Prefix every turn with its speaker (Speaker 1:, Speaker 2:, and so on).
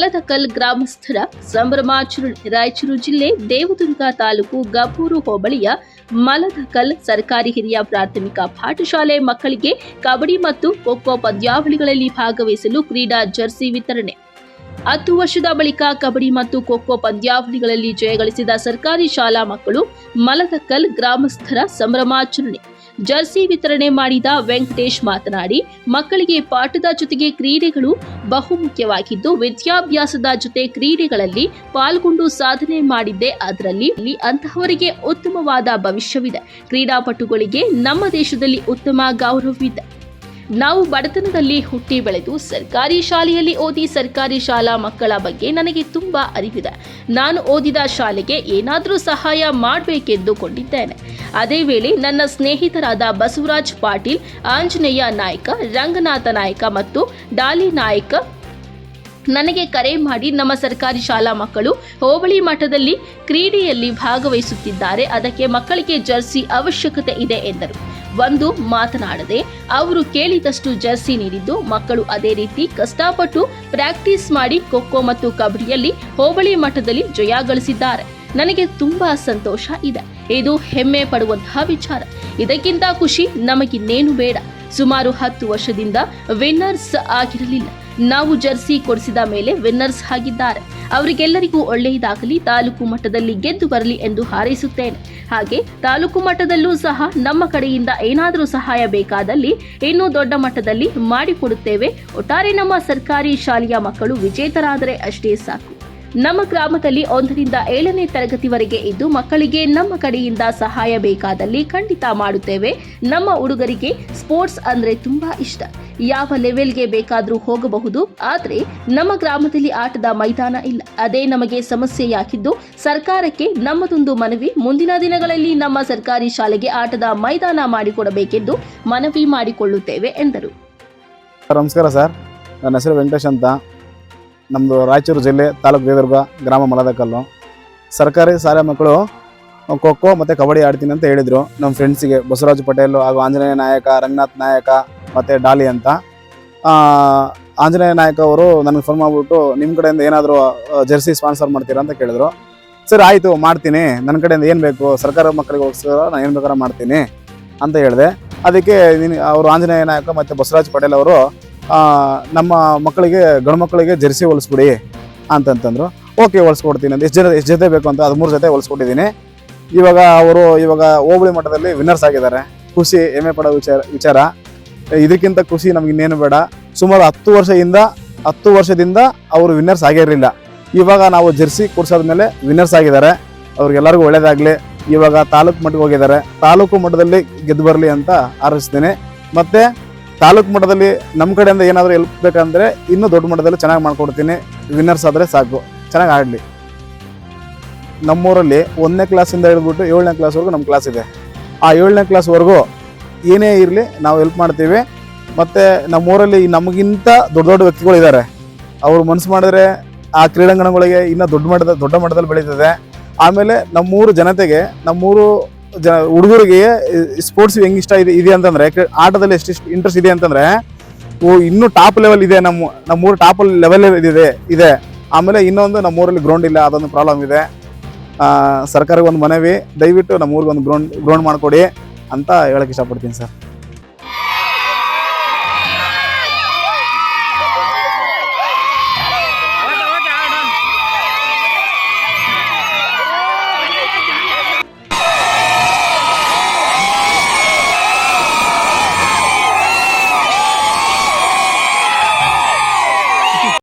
Speaker 1: ಮಲದಕಲ್ ಗ್ರಾಮಸ್ಥರ ಸಂಭ್ರಮಾಚರಣೆ. ರಾಯಚೂರು ಜಿಲ್ಲೆ ದೇವದುರ್ಗ ತಾಲೂಕು ಗಬ್ಬೂರು ಹೋಬಳಿಯ ಮಲದಕಲ್ ಸರ್ಕಾರಿ ಹಿರಿಯ ಪ್ರಾಥಮಿಕ ಪಾಠಶಾಲೆ ಮಕ್ಕಳಿಗೆ ಕಬಡ್ಡಿ ಮತ್ತು ಖೋ-ಖೋ ಪಂದ್ಯಾವಳಿಗಳಲ್ಲಿ ಭಾಗವಹಿಸಲು ಕ್ರೀಡಾ ಜರ್ಸಿ ವಿತರಣೆ. 10 ವರ್ಷದ ಬಳಿಕ ಕಬಡ್ಡಿ ಮತ್ತು ಖೋ-ಖೋ ಪಂದ್ಯಾವಳಿಗಳಲ್ಲಿ ಜಯಗಳಿಸಿದ ಸರ್ಕಾರಿ ಶಾಲಾ ಮಕ್ಕಳು ಮಲದಕಲ್ ಗ್ರಾಮಸ್ಥರ ಸಂಭ್ರಮಾಚರಣೆ. ಜರ್ಸಿ ವಿತರಣೆ ಮಾಡಿದ ವೆಂಕಟೇಶ್ ಮಾತನಾಡಿ, ಮಕ್ಕಳಿಗೆ ಪಾಠದ ಜೊತೆಗೆ ಕ್ರೀಡೆಗಳು ಬಹುಮುಖ್ಯವಾಗಿದ್ದು, ವಿದ್ಯಾಭ್ಯಾಸದ ಜೊತೆ ಕ್ರೀಡೆಗಳಲ್ಲಿ ಪಾಲ್ಗೊಂಡು ಸಾಧನೆ ಮಾಡಿದ್ದೆ ಅದರಲ್ಲಿ ಅಂತಹವರಿಗೆ ಉತ್ತಮವಾದ ಭವಿಷ್ಯವಿದೆ. ಕ್ರೀಡಾಪಟುಗಳಿಗೆ ನಮ್ಮ ದೇಶದಲ್ಲಿ ಉತ್ತಮ ಗೌರವವಿದೆ. ನಾವು ಬಡತನದಲ್ಲಿ ಹುಟ್ಟಿ ಬೆಳೆದು ಸರ್ಕಾರಿ ಶಾಲೆಯಲ್ಲಿ ಓದಿ ಸರ್ಕಾರಿ ಶಾಲಾ ಮಕ್ಕಳ ಬಗ್ಗೆ ನನಗೆ ತುಂಬಾ ಅರಿವಿದೆ. ನಾನು ಓದಿದ ಶಾಲೆಗೆ ಏನಾದರೂ ಸಹಾಯ ಮಾಡಬೇಕೆಂದುಕೊಂಡಿದ್ದೇನೆ. ಅದೇ ವೇಳೆ ನನ್ನ ಸ್ನೇಹಿತರಾದ ಬಸವರಾಜ್ ಪಾಟೀಲ್, ಆಂಜನೇಯ ನಾಯ್ಕ, ರಂಗನಾಥ ನಾಯ್ಕ ಮತ್ತು ಡಾಲಿ ನಾಯ್ಕ ನನಗೆ ಕರೆ ಮಾಡಿ ನಮ್ಮ ಸರ್ಕಾರಿ ಶಾಲಾ ಮಕ್ಕಳು ಹೋಬಳಿ ಮಟ್ಟದಲ್ಲಿ ಕ್ರೀಡೆಯಲ್ಲಿ ಭಾಗವಹಿಸುತ್ತಿದ್ದಾರೆ, ಅದಕ್ಕೆ ಮಕ್ಕಳಿಗೆ ಜರ್ಸಿ ಅವಶ್ಯಕತೆ ಇದೆ ಎಂದರು. ಒಂದು ಮಾತನಾಡದೆ ಅವರು ಕೇಳಿದಷ್ಟು ಜರ್ಸಿ ನೀಡಿದ್ದು, ಮಕ್ಕಳು ಅದೇ ರೀತಿ ಕಷ್ಟಪಟ್ಟು ಪ್ರಾಕ್ಟೀಸ್ ಮಾಡಿ ಖೋ-ಖೋ ಮತ್ತು ಕಬಡ್ಡಿಯಲ್ಲಿ ಹೋಬಳಿ ಮಟ್ಟದಲ್ಲಿ ಜಯ ಗಳಿಸಿದ್ದಾರೆ. ನನಗೆ ತುಂಬಾ ಸಂತೋಷ ಇದೆ. ಇದು ಹೆಮ್ಮೆ ಪಡುವಂತಹ ವಿಚಾರ. ಇದಕ್ಕಿಂತ ಖುಷಿ ನಮಗಿನ್ನೇನು ಬೇಡ. ಸುಮಾರು 10 ವರ್ಷದಿಂದ ವಿನ್ನರ್ಸ್ ಆಗಿರಲಿಲ್ಲ. ನಾವು ಜರ್ಸಿ ಕೊಡಿಸಿದ ಮೇಲೆ ವಿನ್ನರ್ಸ್ ಆಗಿದ್ದಾರೆ. ಅವರಿಗೆಲ್ಲರಿಗೂ ಒಳ್ಳೆಯದಾಗಲಿ, ತಾಲೂಕು ಮಟ್ಟದಲ್ಲಿ ಗೆದ್ದು ಬರಲಿ ಎಂದು ಹಾರೈಸುತ್ತೇನೆ. ಹಾಗೆ ತಾಲೂಕು ಮಟ್ಟದಲ್ಲೂ ಸಹ ನಮ್ಮ ಕಡೆಯಿಂದ ಏನಾದರೂ ಸಹಾಯ ಬೇಕಾದಲ್ಲಿ ಇನ್ನೂ ದೊಡ್ಡ ಮಟ್ಟದಲ್ಲಿ ಮಾಡಿಕೊಡುತ್ತೇವೆ. ಒಟ್ಟಾರೆ ನಮ್ಮ ಸರ್ಕಾರಿ ಶಾಲೆಯ ಮಕ್ಕಳು ವಿಜೇತರಾದರೆ ಅಷ್ಟೇ ಸಾಕು. ನಮ್ಮ ಗ್ರಾಮದಲ್ಲಿ 1ರಿಂದ 7ನೇ ತರಗತಿವರೆಗೆ ಇದ್ದು, ಮಕ್ಕಳಿಗೆ ನಮ್ಮ ಕಡೆಯಿಂದ ಸಹಾಯ ಬೇಕಾದಲ್ಲಿ ಖಂಡಿತ ಮಾಡುತ್ತೇವೆ. ನಮ್ಮ ಹುಡುಗರಿಗೆ ಸ್ಪೋರ್ಟ್ಸ್ ಅಂದ್ರೆ ತುಂಬಾ ಇಷ್ಟ. ಯಾವ ಲೆವೆಲ್ಗೆ ಬೇಕಾದರೂ ಹೋಗಬಹುದು. ಆದರೆ ನಮ್ಮ ಗ್ರಾಮದಲ್ಲಿ ಆಟದ ಮೈದಾನ ಇಲ್ಲ. ಅದೇ ನಮಗೆ ಸಮಸ್ಯೆಯಾಗಿದ್ದು, ಸರ್ಕಾರಕ್ಕೆ ನಮ್ಮದೊಂದು ಮನವಿ, ಮುಂದಿನ ದಿನಗಳಲ್ಲಿ ನಮ್ಮ ಸರ್ಕಾರಿ ಶಾಲೆಗೆ ಆಟದ ಮೈದಾನ ಮಾಡಿಕೊಡಬೇಕೆಂದು ಮನವಿ ಮಾಡಿಕೊಳ್ಳುತ್ತೇವೆ ಎಂದರು.
Speaker 2: ನಮಸ್ಕಾರ ಸರ್, ನನ್ನ ಹೆಸರು ವೆಂಕಟೇಶ್ ಅಂತ. ನಮ್ಮದು ರಾಯಚೂರು ಜಿಲ್ಲೆ ತಾಲೂಕು ದೇವದುರ್ಗ ಗ್ರಾಮ ಮಲದಕಲ್ಲು. ಸರ್ಕಾರಿ ಶಾಲೆ ಮಕ್ಕಳು ಖೋ-ಖೋ ಮತ್ತು ಕಬಡ್ಡಿ ಆಡ್ತೀನಿ ಅಂತ ಹೇಳಿದರು ನಮ್ಮ ಫ್ರೆಂಡ್ಸಿಗೆ, ಬಸವರಾಜ್ ಪಟೇಲ್ ಹಾಗೂ ಆಂಜನೇಯ ನಾಯಕ, ರಂಗನಾಥ್ ನಾಯಕ ಮತ್ತು ಡಾಲಿ ಅಂತ. ಆಂಜನೇಯ ನಾಯಕ ಅವರು ನನಗೆ ಫೋನ್ ಮಾಡಿಬಿಟ್ಟು, ನಿಮ್ಮ ಕಡೆಯಿಂದ ಏನಾದರೂ ಜರ್ಸಿ ಸ್ಪಾನ್ಸರ್ ಮಾಡ್ತೀರಾ ಅಂತ ಕೇಳಿದ್ರು. ಸರಿ ಆಯಿತು ಮಾಡ್ತೀನಿ, ನನ್ನ ಕಡೆಯಿಂದ ಏನು ಬೇಕು ಸರ್ಕಾರ ಮಕ್ಕಳಿಗೋಸ್ಕರ ನಾನು ಏನು ಬೇಕಾದ್ರೂ ಮಾಡ್ತೀನಿ ಅಂತ ಹೇಳಿದೆ. ಅದಕ್ಕೆ ಅವರು ಆಂಜನೇಯ ನಾಯಕ ಮತ್ತು ಬಸವರಾಜ್ ಪಟೇಲ್ ಅವರು ನಮ್ಮ ಮಕ್ಕಳಿಗೆ, ಗಂಡು ಮಕ್ಕಳಿಗೆ ಜರ್ಸಿ ಹೊಲಿಸ್ಬಿಡಿ ಅಂತಂತಂದರು. ಓಕೆ ಹೊಲಿಸ್ಕೊಡ್ತೀನಿ ಅಂತ. ಎಷ್ಟು ಜೊತೆ ಬೇಕು ಅಂತ 13 ಜೊತೆ ಹೊಲಿಸ್ಕೊಟ್ಟಿದ್ದೀನಿ. ಇವಾಗ ಹೋಬಳಿ ಮಟ್ಟದಲ್ಲಿ ವಿನ್ನರ್ಸ್ ಆಗಿದ್ದಾರೆ. ಖುಷಿ, ಹೆಮ್ಮೆ ಪಡೋ ವಿಚಾರ. ಇದಕ್ಕಿಂತ ಖುಷಿ ನಮ್ಗೆ ಇನ್ನೇನು ಬೇಡ. ಸುಮಾರು 10 ವರ್ಷದಿಂದ ಅವರು ವಿನ್ನರ್ಸ್ ಆಗಿರಲಿಲ್ಲ. ಇವಾಗ ನಾವು ಜರ್ಸಿ ಕೊಡ್ಸಾದ್ಮೇಲೆ ವಿನ್ನರ್ಸ್ ಆಗಿದ್ದಾರೆ. ಅವ್ರಿಗೆಲ್ಲರಿಗೂ ಒಳ್ಳೇದಾಗಲಿ. ಇವಾಗ ತಾಲೂಕು ಮಟ್ಟಕ್ಕೆ ಹೋಗಿದ್ದಾರೆ. ತಾಲೂಕು ಮಟ್ಟದಲ್ಲಿ ಗೆದ್ದು ಬರಲಿ ಅಂತ ಹಾರೈಸ್ತೀನಿ. ಮತ್ತು ತಾಲೂಕು ಮಟ್ಟದಲ್ಲಿ ನಮ್ಮ ಕಡೆಯಿಂದ ಏನಾದರೂ ಹೆಲ್ಪ್ ಬೇಕಂದರೆ ಇನ್ನೂ ದೊಡ್ಡ ಮಟ್ಟದಲ್ಲಿ ಚೆನ್ನಾಗಿ ಮಾಡ್ಕೊಡ್ತೀನಿ. ವಿನ್ನರ್ಸ್ ಆದರೆ ಸಾಕು, ಚೆನ್ನಾಗಿ ಆಡಲಿ. ನಮ್ಮೂರಲ್ಲಿ 1ನೇ ಕ್ಲಾಸಿಂದ ಹಿಡಿದ್ಬಿಟ್ಟು 7ನೇ ಕ್ಲಾಸ್ವರೆಗೂ ನಮ್ಮ ಕ್ಲಾಸ್ ಇದೆ. ಆ 7ನೇ ಕ್ಲಾಸ್ವರೆಗೂ ಏನೇ ಇರಲಿ ನಾವು ಹೆಲ್ಪ್ ಮಾಡ್ತೀವಿ. ಮತ್ತು ನಮ್ಮೂರಲ್ಲಿ ನಮಗಿಂತ ದೊಡ್ಡ ವ್ಯಕ್ತಿಗಳಿದ್ದಾರೆ. ಅವರು ಮನಸ್ಸು ಮಾಡಿದ್ರೆ ಆ ಕ್ರೀಡಾಂಗಣಗಳಿಗೆ ಇನ್ನೂ ದೊಡ್ಡ ಮಟ್ಟದಲ್ಲಿ ಬೆಳೀತದೆ. ಆಮೇಲೆ ನಮ್ಮೂರು ಜನತೆಗೆ, ನಮ್ಮೂರು ಹುಡುಗರಿಗೆ ಸ್ಪೋರ್ಟ್ಸ್ ಹೆಂಗೆ ಇಷ್ಟ ಇದೆ ಅಂತಂದರೆ, ಆಟದಲ್ಲಿ ಎಷ್ಟು ಇಂಟ್ರೆಸ್ಟ್ ಇದೆ ಅಂತಂದರೆ ಇನ್ನೂ ಟಾಪ್ ಲೆವೆಲ್ ಇದೆ. ನಮ್ಮೂರು ಟಾಪ್ ಲೆವೆಲ್ ಇದೆ. ಆಮೇಲೆ ಇನ್ನೊಂದು, ನಮ್ಮೂರಲ್ಲಿ ಗ್ರೌಂಡ್ ಇಲ್ಲ, ಅದೊಂದು ಪ್ರಾಬ್ಲಮ್ ಇದೆ. ಸರ್ಕಾರಕ್ಕೆ ಒಂದು ಮನವಿ, ದಯವಿಟ್ಟು ನಮ್ಮೂರಿಗೆ ಒಂದು ಗ್ರೌಂಡ್ ಮಾಡಿಕೊಡಿ ಅಂತ ಹೇಳಕ್ಕೆ ಇಷ್ಟಪಡ್ತೀನಿ ಸರ್.